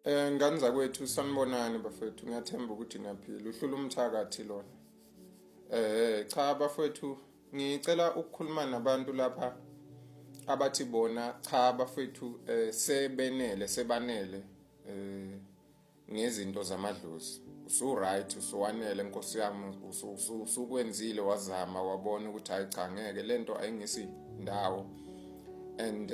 Ngane zakwethu sanibonani bafethu, ngiyathemba ukuthi niyaphila. Uhlula umthakathi lona. Cha bafethu, ngicela ukukhuluma nabantu lapha abathi bona cha bafethu sebanele ngezinto zamadlozi. Usu-right, usuwanele Nkosi yami, usukwenzile wazama wabona ukuthi hayi cha ngeke lento ayingisi ndawo. And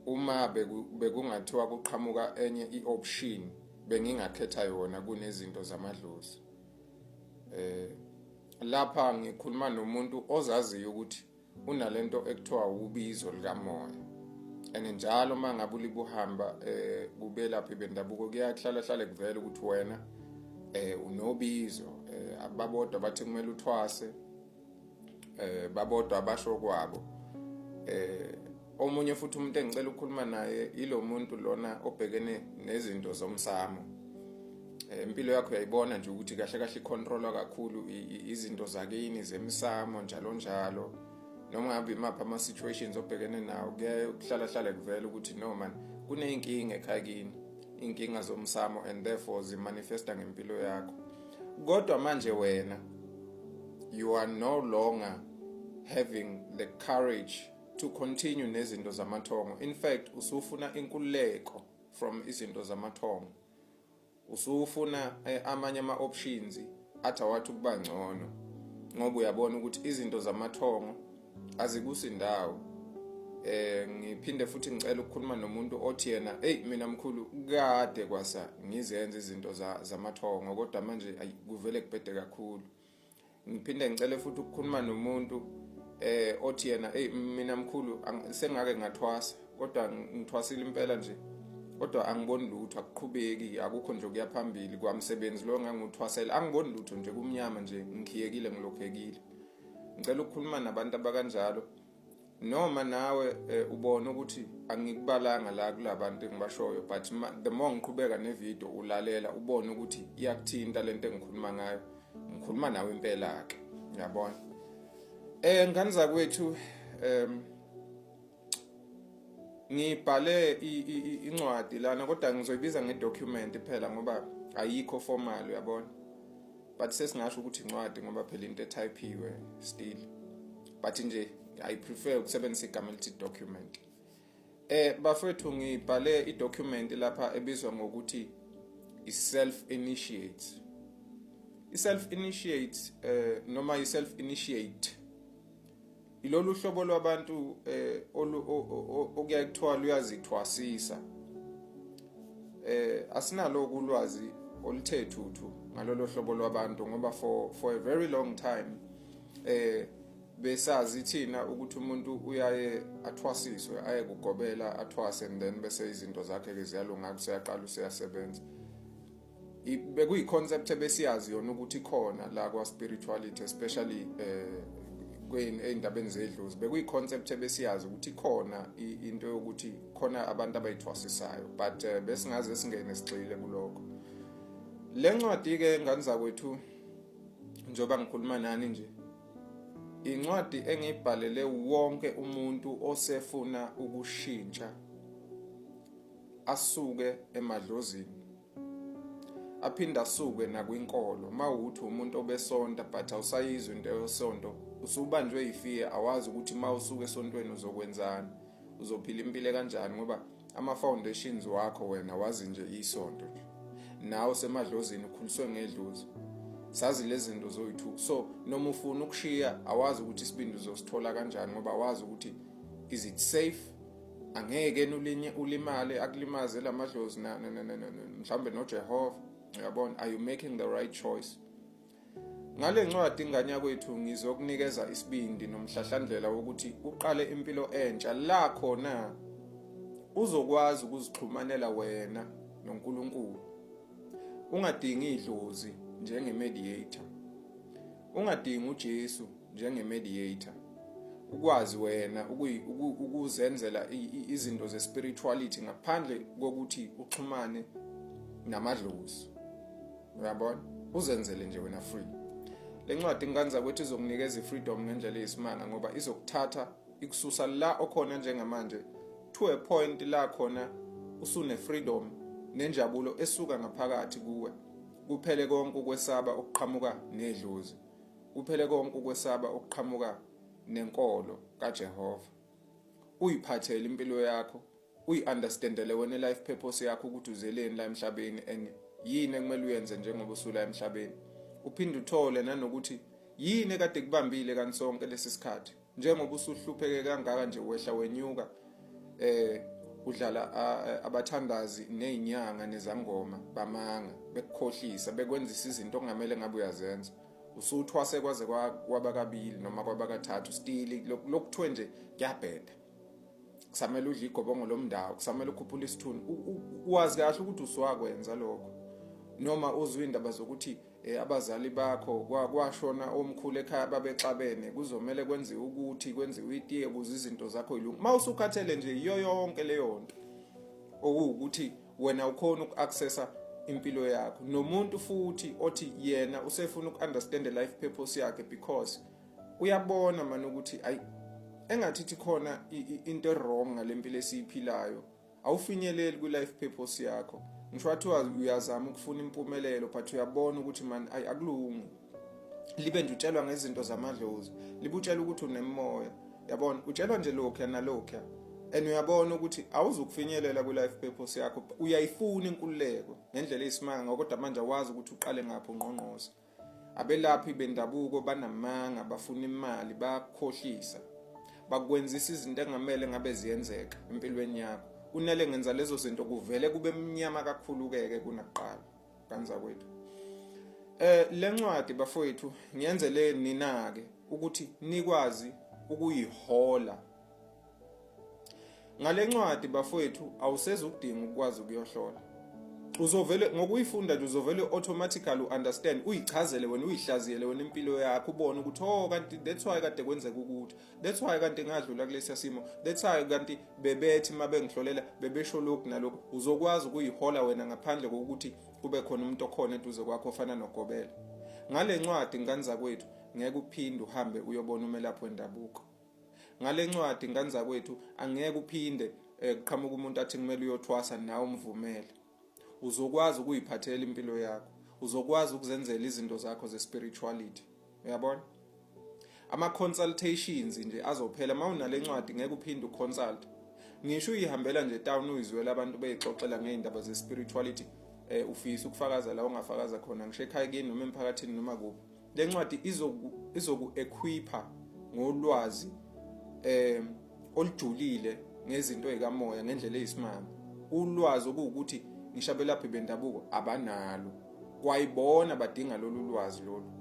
uma bekungathiwa kuqhamuka enye i-option bengingakhetha yona kunezinto zamadlozi. Lapha ngikhuluma nomuntu ozaziyo ukuthi unalento ekuthiwa ubizo likamoya. Njalo mangabe ulibuhamba kubelaphi bendabuko kuyahlala kuvela ukuthi wena unobizo. Ababodwa bathi kumele uthwase, babodwa abasho kwabo. Omunye futhi umuntu engicela ukukhuluma naye ilo muntu lona obhekene nezinto zomsamo. Impilo yakho uyayibona nje ukuthi kahle kahle icontrolwa kakhulu izinto zakini zemisamo njalo. Noma ngabe imapha ama situations obhekene nawo kuhlala kuvela ukuthi no man kuneyinkinga ekhaya kini, inkinga zomsamo and therefore zimanifesta ngempilo yakho. Kodwa manje wena you are no longer having the courage to continue nezinto zamathongo. In fact, usufuna inkululeko from izinto zamathongo. Usufuna amanye ama-options athi awathi ukuba ngcono. Ngoba uyabona ukuthi izinto zamathongo azikusindawo. Ngiphinde futhi ngicela ukukhuluma nomuntu othi yena, mina mkhulu kade kwasa ngizenze izinto zamathongo kodwa manje kuvele kubhede kakhulu. Ngiphinde ngicele futhi ukukhuluma nomuntu othi yena mina mkhulu sengake ngathwasa kodwa ngithwasile impela nje kodwa angiboni lutho, akuqhubeki, akukho nje ukuya phambili kwamsebenzi lo ngangithwasela, angiboni lutho nje kumnyama nje, ngikhiyekile ngilokhekile. Ngicela ukukhuluma nabantu abakanjalo. Noma nawe ubona ukuthi angikubalanga la kulabantu engibashoyo, but the more ngiqhubeka nevideo ulalela ubone ukuthi iyakuthinta lento engikhuluma ngayo, ngikhuluma nawe impela ke, uyabona. Ngane zakwethu ngibhale incwadi lana kodwa ngizoyibiza ngedocument phela ngoba ayikho formal, uyabona. But sesingasho ukuthi incwadi ngoba phela into etypiwe still. But nje I prefer ukusebenzisa igama elithi document. Bafethu ngibhale idocument lapha ebizwa ngokuthi i-self-initiate. I-self-initiate noma i-self-initiate ilolu hlobo lwabantu okuyakuthiwa luyazithwasisa. Asinalo ulwazi oluthe thuthu ngalolo hlobo lwabantu ngoba for a very long time besazi thina ukuthi umuntu uyaye athwasiswe, aye kugobela athwase and then bese izinto zakhe ke ziyalunga kuseyaqala useyasebenza. Bekuyi concept ebesiyazi yona ukuthi khona la kwa spirituality, especially kweyindabeni zedlozi. Bekuyi concept ebesiyazi ukuthi khona into yokuthi khona abantu abayithwasisayo, but besingaze singene sigxile kuloko. Le ncwadi ke ngane zakwethu njoba ngikhuluma nani nje, incwadi engibhalele wonke umuntu osefuna ukushintsha asuke emadlozini aphinda asuke nakwinkolo. Mawuthi umuntu obesonta but awusayizwe into yosonto, usubanjwe yifear, awazi ukuthi mawusuke esontweni uzokwenzani, uzophila impilo kanjani ngoba ama foundations wakho wena wazi nje isonto nje. Nawe semadlozini ukhuliswe ngedlozi, sazi lezi zinto zoyithu. So noma ufuna ukushiya awazi ukuthi isibindi uzosithola kanjani ngoba awazi ukuthi is it safe, angeke ulimale akulimaze lamadlozi mhlambe noJehova, uyabona. Are you making the right choice? Ngale ncwadi ingane yakwethu ngizokunikeza isibindi nomhlahlandlela wokuthi uqale impilo entsha la khona uzokwazi ukuzixhumanela wena noNkulunkulu. Ungadingi idlozi njengemediator, ungadingi uJesu njengemediator. Ukwazi wena ukuzenzela izinto ze-spirituality ngaphandle kokuthi uxhumane namadlozi, uyabona. Uzenzele nje wena free. Le ncwadi ngane zakwethu izokunikeza i-freedom ngendlela eyisimanga ngoba izokuthatha ikususa la okhona njengamanje to a point la khona usune freedom nenjabulo esuka ngaphakathi kuwe. Kuphele konke ukwesaba okuqhamuka nedlozi. Kuphele konke ukwesaba okuqhamuka nenkolo kaJehova. Uyiphathele impilo yakho, uyi-understandele wena life purpose yakho ukuthi uzeleni la emhlabeni and yini ekumele uyenze njengoba usula emhlabeni. Uphinde uthole nanokuthi yini ekade kubambile kansonke lesi sikhathi. Njengoba usuhlupheke kangaka nje wehla wenyuka udlala abathandazi nezinyanga nezangoma bamanga bekukhohlisa bekwenzisa izinto ongamele ngabe uyazenza. Usuthwase kwaze kwaba kabili noma kwaba kathathu still lokuthiwe nje kuyabheda. Kusamele udle igobongo lomndawo, kusamele ukhuphule isithuni. Uwazi kahle ukuthi uswakwenza lokho. Noma uzwe indaba zokuthi abazali bakho kwashona omkhulu ekhaya babexabene kuzomela kwenziwe ukuthi kwenziwe itiye kuze izinto zakho ilungu. Mawusukhathele nje iyo yonke leyo nto okuwukuthi wena ukhona ukuaccessa impilo yakho. Nomuntu futhi othi yena usefuna ukunderstand life purpose yakhe because uyabona manje ukuthi ayi engathi khona into wrong ngalempilo esiphilayo. Awufinyeleli ku life purpose yakho. Ngisho wathi uyazama ukufuna impumelelo but uyabona ukuthi man akulungi. Libe nje utshelwa ngezinto zamadlozi, libutshela ukuthi unemoya. Yabona utshelwa nje lokho nalokho and uyabona ukuthi awuzukufinyelela ku life purpose yakho. Uyayifuna inkululeko ngendlela eyisimanga kodwa manje awazi ukuthi uqale ngaphi ungqongqoza. Abelaphi bendabuko banamanga bafuna imali bakhohlisa. Bakwenzisa izinto engamele ngabe ziyenzeka empilweni yakho. Unele ngenza lezo zinto kuvele kube mnyama kakhulu ke kunakuqala kanza kwethu. Lencwadi bafowethu ngiyenzele nina ke ukuthi nikwazi ukuyihola. Ngalencwadi bafowethu awuseze ukudinga ukwazi ukuyohlola. Uzovele ngokuyifunda nje uzovele automatically understand, uyichazele wena, uyihlaziyele wena impilo yakho, ubone ukuthi kanti that's why kade kwenzeka ukuthi, that's why kanti ngadlula kulesi simo, that's why kanti bebethi mabengihlolela bebesho lokhu nalokho. Uzokwazi ukuyihola wena ngaphandle kokuthi kube khona umuntu okhona eduze kwakho ofana noGobela. Ngale ncwadi nganza kwethu ngeke uphinde uhambe uyobona umelaphi wendabuko. Ngale ncwadi nganza kwethu angeke uphinde kuqhamuka umuntu athi kumele uyothwasa nawe umvumele. Uzokwazi ukuyiphathela impilo yakho, uzokwazi ukuzenzela izinto zakho ze-spirituality. Uyabona? Ama-consultations nje azophela mawunale ncwadi ngeke uphinde uconsult. Ngisho uyihambela nje town uyizwela abantu beyixoxela ngeindaba ze-spirituality, ufisa ukufakaza la ongafakaza khona ngisho ekhaya kini noma emphakathini noma kuphi. Le ncwadi izoku-equipa ngolwazi olujulile ngezinto ezikamoya ngendlela eyisimanga. Ulwazi okuwukuthi ngisho abelaphi bendabuko abanalo. Kwayibona badinga lolu lwazi lolu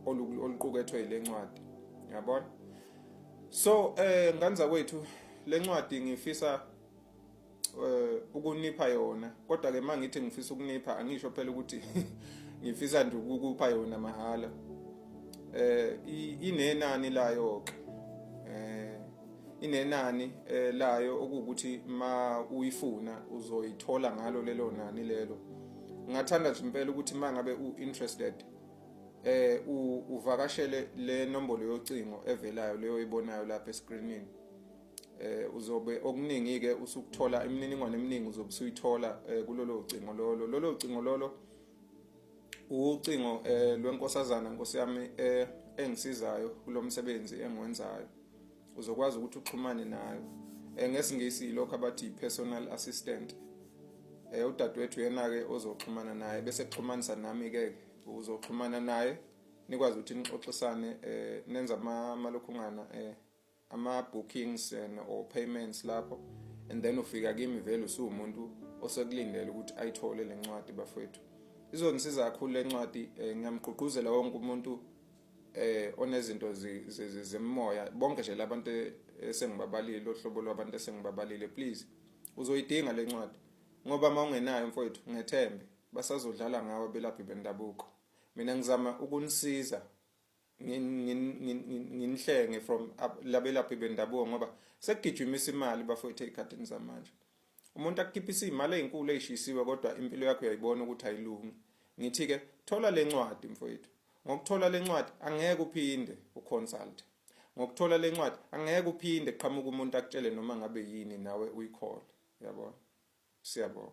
oluqukethwe ile ncwadi. Uyabona? So nganza kwethu le ncwadi ngifisa ukunipha yona, kodwa ke mangithi ngifisa ukunipha angisho phela ukuthi ngifisa nje ukukupha yona mahala. Inenani layo ke. Inenani layo okuwukuthi ma uyifuna uzoyithola ngalo lelo nani lelo. Ngathanda nje impela ukuthi mangabe u-interested uvakashele le nombolo yocingo evelayo leyo ibonayo lapha escreenini. Uzobe okuningi ke usukuthola imininingwane eminingi uzobe usuyithola kulolo cingo lolo. Lolo cingo lolo ucingo lwenkosazana Nkosi yami engisizayo kulomsebenzi engiwenzayo. Uzokwazi ukuthi uxhumane nayo. Ngesingisi lokho abathi personal assistant. Udadewethu yena ke ozoxhumana naye bese kuxhumanisa nami ke uzoxhumana naye nikwazi ukuthi nixoxisane nenza amalokhungana ama bookings or payments lapho, and then ufika kimi vele usumuntu osekulindele ukuthi ayithole le ncwadi bafowethu. Izongisiza kakhulu le ncwadi. Ngiyamgqugquzela wonke umuntu onezinto zemoya bonke nje labantu esengibabalile lohlobo lwabantu esengibabalile, please uzoyidinga le ncwadi ngoba mawungenayo mfowethu ngethembe basazodlala ngawe belaphi bendabuko. Mina ngizama ukunisiza nginihlenge from labelaphi bendabuko ngoba sekugijimisa imali bafowethu ezikhathini zamanje. Umuntu akukhiphisa imali ezinkulu ezishisiwe kodwa impilo yakho uyayibona ukuthi ayilungi. Ngithi ke thola le ncwadi mfowethu. Ngokuthola le ncwadi angeke uphinde uconsult. Ngokuthola le ncwadi angeke uphinde qhamuka umuntu akutshele noma ngabe yini nawe uyikhola. Uyabona? Siyabonga.